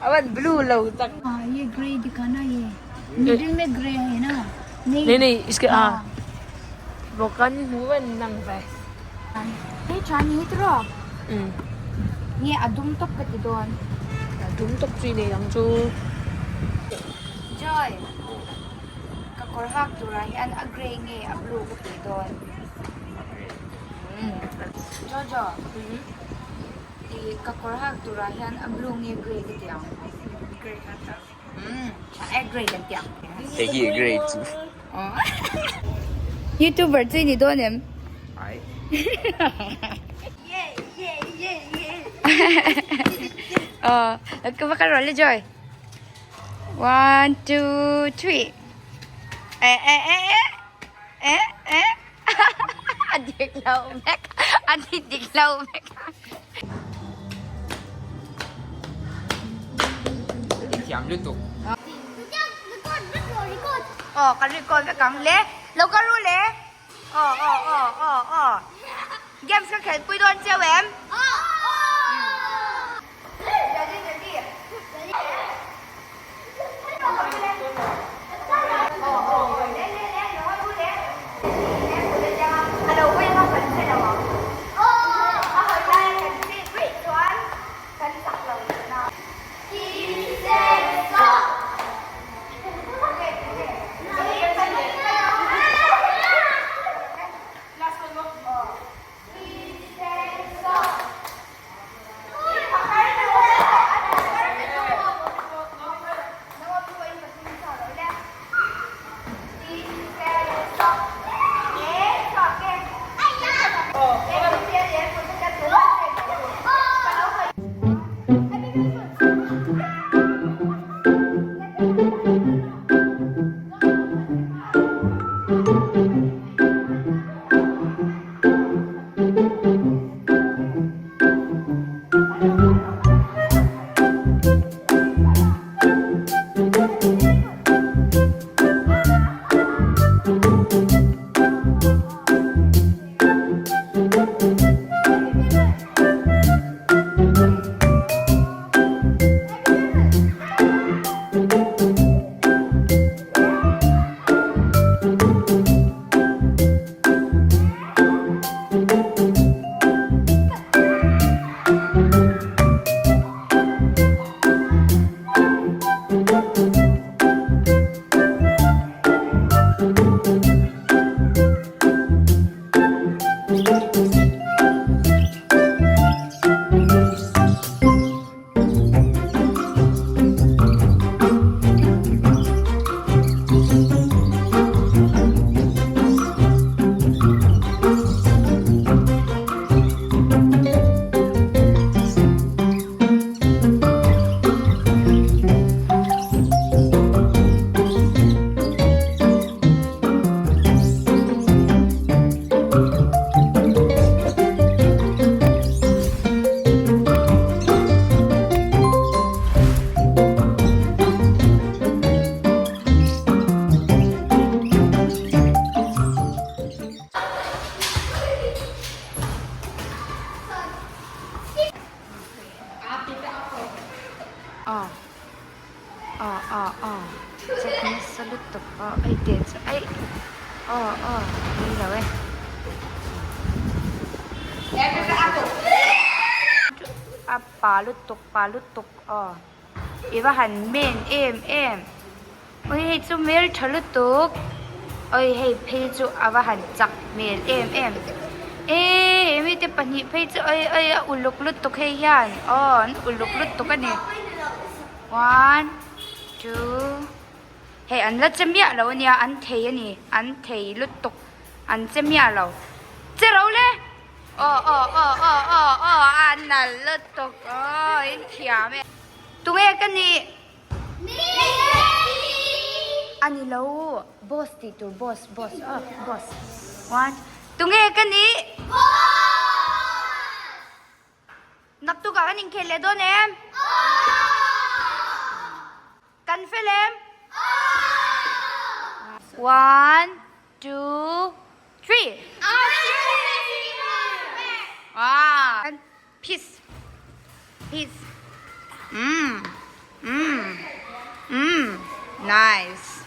oven blue लो तक हाँ ये ग्रे दिखाना ये मिडिल में ग्रे है ना नहीं इसके बोकन हुआ नंग पे ये चाइनीज रो อืม ये अदुम तक कति दोन ดุมตกจีเนี่ยยังจู joy ka korhak tura yan a gray nge a blue kati doon jojo di ka korhak tura yan a blue nge gray kati ang gray kata cha a gray kati ang เฮ้ย great จู YouTuber 最你多年 ไอ้ แล้วก็ว่ากันรอเลย Joy 1 2 3อันเด็กเราแม็กอันนี้เด็กเราแม็ก เขียมด้วยตุก กันรีก่อนไปกังเละเราก็รู้เละเกมส์ก็แข่งปุยโดนเจ้าแหวมจะมีสลุดตกไอเด็ดไอนี่แหละเว้ยปลาลุดตกอีว่าหันเมนเอ็มโอ้ยให้จูเมลทะลุตกโอ้ยให้เพจูอาว่าหันจักเมลเอ็มมีแต่ปัญหาเพจูอุลุกลุดตกให้ยันอุลุกลุดตกกันเนี่ย 1 2 hey อันละจะมีอะไรเนี่ยอันเทียนี่อันเทียลุดตกอันจะมีอะไรเจ้าเลยอันนั้นลุดตกอินเทียมตัวเองกันนี่อันนี้เราบอสติตัวบอส1ตัวเองกันนี่นักตุกกันยิงเคลเลโดเนมกันฟิลม 1 2 3 peace nice